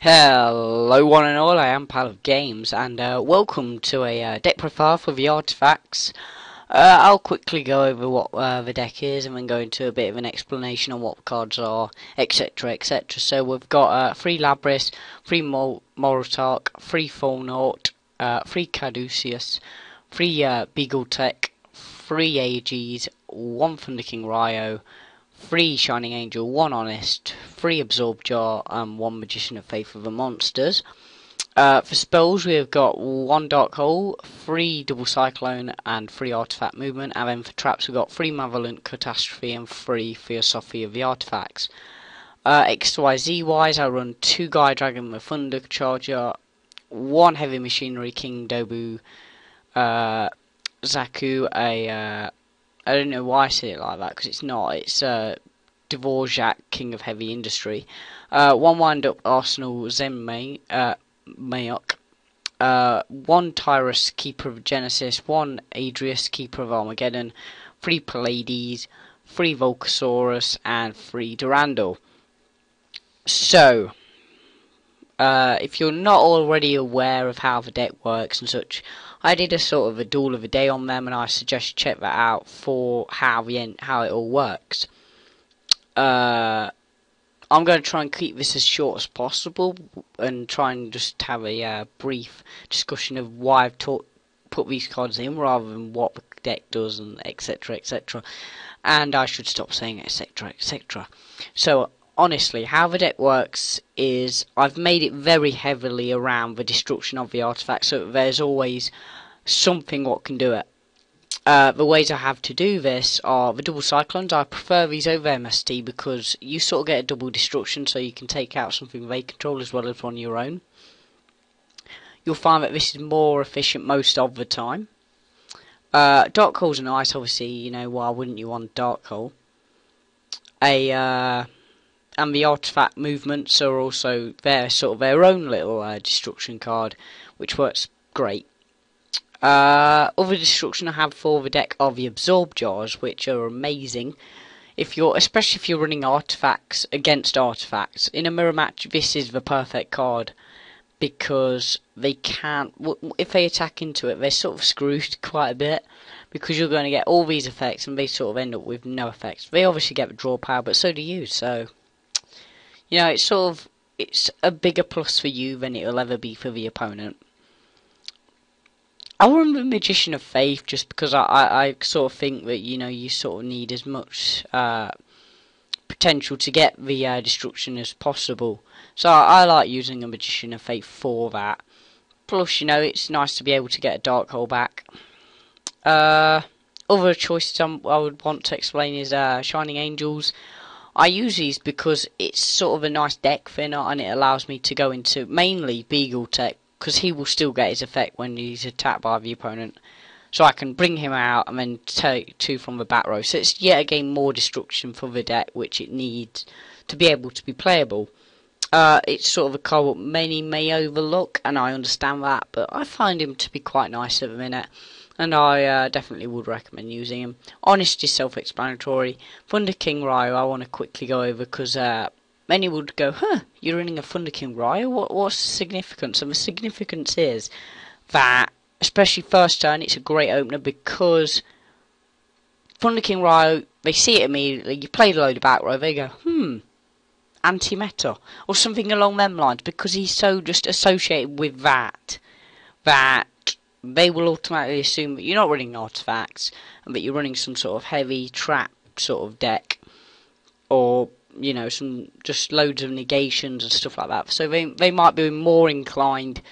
Hello one and all, I am Pal of Games, and welcome to a deck profile for the artifacts. I'll quickly go over what the deck is and then go into a bit of an explanation on what the cards are, etc, etc. So we've got 3 Labris, 3 Morotark, 3 Fulnaut, 3 Caduceus, 3 Beagle Tech, 3 AGs, 1 Thunder King Ryo, 3 Shining Angel, 1 Honest, 3 Absorb Jar, and 1 Magician of Faith of the Monsters. For spells, we've got 1 Dark Hole, 3 Double Cyclone, and 3 Artifact Movement. And then for traps, we've got 3 Malevolent Catastrophe and 3 Theosophy of the Artifacts. XYZ wise, I run 2 Gaia Dragon with Thunder Charger, 1 Heavy Machinery King Dobu Zaku, I don't know why I say it like that, because it's not. It's Dvorak, King of Heavy Industry. 1 Wind-Up Arsenal Zen Mayok. 1 Tyrus, Keeper of Genesis. 1 Adrius, Keeper of Armageddon. 3 Pallades. 3 Volcasaurus. And 3 Durandal. So, if you're not already aware of how the deck works and such, I did a sort of a duel of the day on them, and I suggest you check that out for how it all works. I'm going to try and keep this as short as possible and try and just have a brief discussion of why I've put these cards in rather than what the deck does and etc etc. And I should stop saying etc etc. So honestly, how the deck works is I've made it very heavily around the destruction of the artifact, so there's always something what can do it. The ways I have to do this are the double cyclones. I prefer these over MST because you sort of get a double destruction, so you can take out something they control as well as one of your own. You'll find that this is more efficient most of the time. Dark holes are nice, obviously. You know, why wouldn't you want dark hole? And the artifact movements are also their own little destruction card, which works great. Other destruction I have for the deck are the Absorb Jars, which are amazing. Especially if you're running artifacts against artifacts. In a mirror match, this is the perfect card, because they can't, if they attack into it, they're sort of screwed quite a bit, because you're going to get all these effects and they sort of end up with no effects. They obviously get the draw power, but so do you, so you know, it's a bigger plus for you than it'll ever be for the opponent. I'll run the Magician of Faith just because I sort of think that, you know, you sort of need as much potential to get the destruction as possible. So I like using a Magician of Faith for that. Plus, you know, it's nice to be able to get a Dark Hole back. Other choices I would want to explain is Shining Angels. I use these because it's sort of a nice deck thinner, and it allows me to go into mainly Beagle Tech, because he will still get his effect when he's attacked by the opponent. So I can bring him out and then take 2 from the back row. So it's yet again more destruction for the deck, which it needs to be able to be playable. It's sort of a card what many may overlook, and I understand that, but I find him to be quite nice at the minute, and I definitely would recommend using him. Honest is self-explanatory. Thunder King Ryo I want to quickly go over, because many would go, you're running a Thunder King Ryo? What's the significance? And the significance is that, especially first turn, it's a great opener, because Thunder King Ryo, they see it immediately, you play the load of back row, they go, anti-meta, or something along them lines, because he's so just associated with that they will automatically assume that you're not running artifacts, and that you're running some sort of heavy trap sort of deck, or you know, some just loads of negations and stuff like that. So they might be more inclined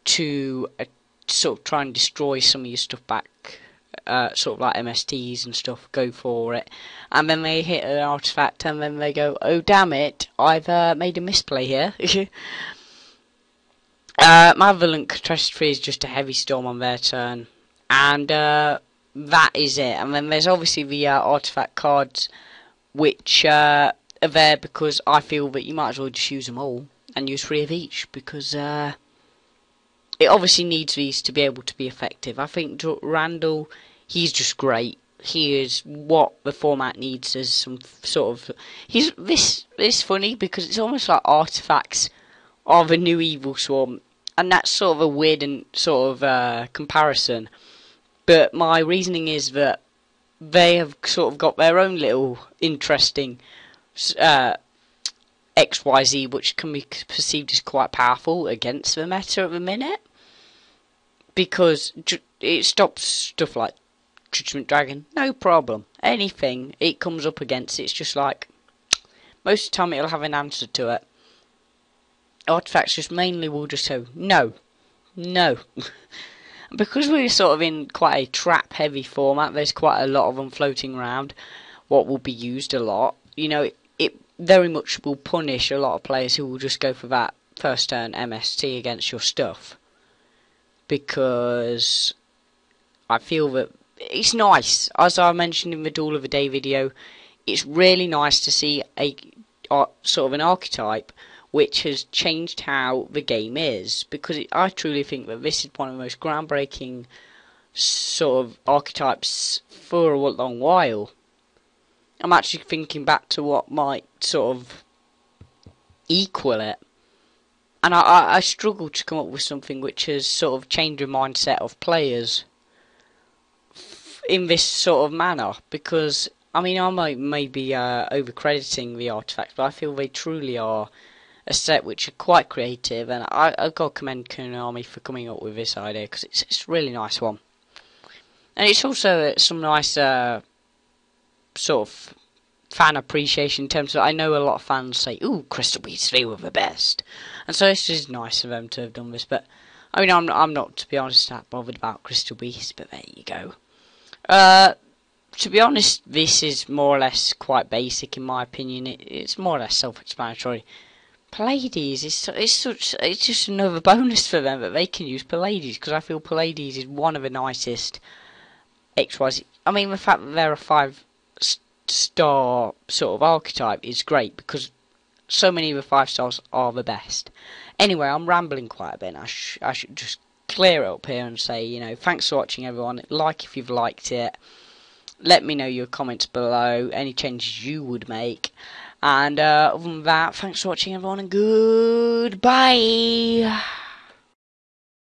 to sort of try and destroy some of your stuff back, sort of like MSTs and stuff, go for it, and then they hit an artifact and then they go, oh damn it, I've made a misplay here. Malevolent Catastrophe is just a heavy storm on their turn, and that is it. And then there's obviously the artifact cards, which are there because I feel that you might as well just use them all and use 3 of each, because it obviously needs these to be able to be effective. I think Randall, he's just great. He is what the format needs as some sort of... This is funny because it's almost like artifacts of a new evil swarm, and that's sort of a weird and sort of comparison. But my reasoning is that they have sort of got their own little interesting XYZ, which can be perceived as quite powerful against the meta at the minute, because it stops stuff like Judgment Dragon, no problem. Anything it comes up against, it's just like, most of the time it'll have an answer to it. Artifacts just mainly will just go, no. Because we're sort of in quite a trap heavy format, there's quite a lot of them floating around, what will be used a lot. You know, it very much will punish a lot of players who will just go for that first turn MST against your stuff. Because I feel that it's nice, as I mentioned in the Duel of the Day video, it's really nice to see a sort of an archetype which has changed how the game is, because I truly think that this is one of the most groundbreaking sort of archetypes for a long while. I'm actually thinking back to what might sort of equal it, and I struggle to come up with something which has sort of changed the mindset of players in this sort of manner, because I mean, I may be overcrediting the artifacts, but I feel they truly are a set which are quite creative, and I've got to commend Konami for coming up with this idea, because it's a really nice one. And it's also some nice sort of fan appreciation in terms of, I know a lot of fans say, ooh, Crystal Beasts, they were the best, and so this is nice of them to have done this. But I mean, I'm not, to be honest, that bothered about Crystal Beasts, but there you go. To be honest, this is more or less quite basic in my opinion. It's more or less self-explanatory. Pallades it's just another bonus for them that they can use Pallades, because I feel Pallades is one of the nicest XYZ. I mean, the fact that they're a 5-star sort of archetype is great, because so many of the 5 stars are the best. Anyway, I'm rambling quite a bit. I should just clear it up here and say, you know, thanks for watching, everyone. Like if you've liked it. Let me know your comments below, any changes you would make. And other than that, thanks for watching, everyone, and goodbye.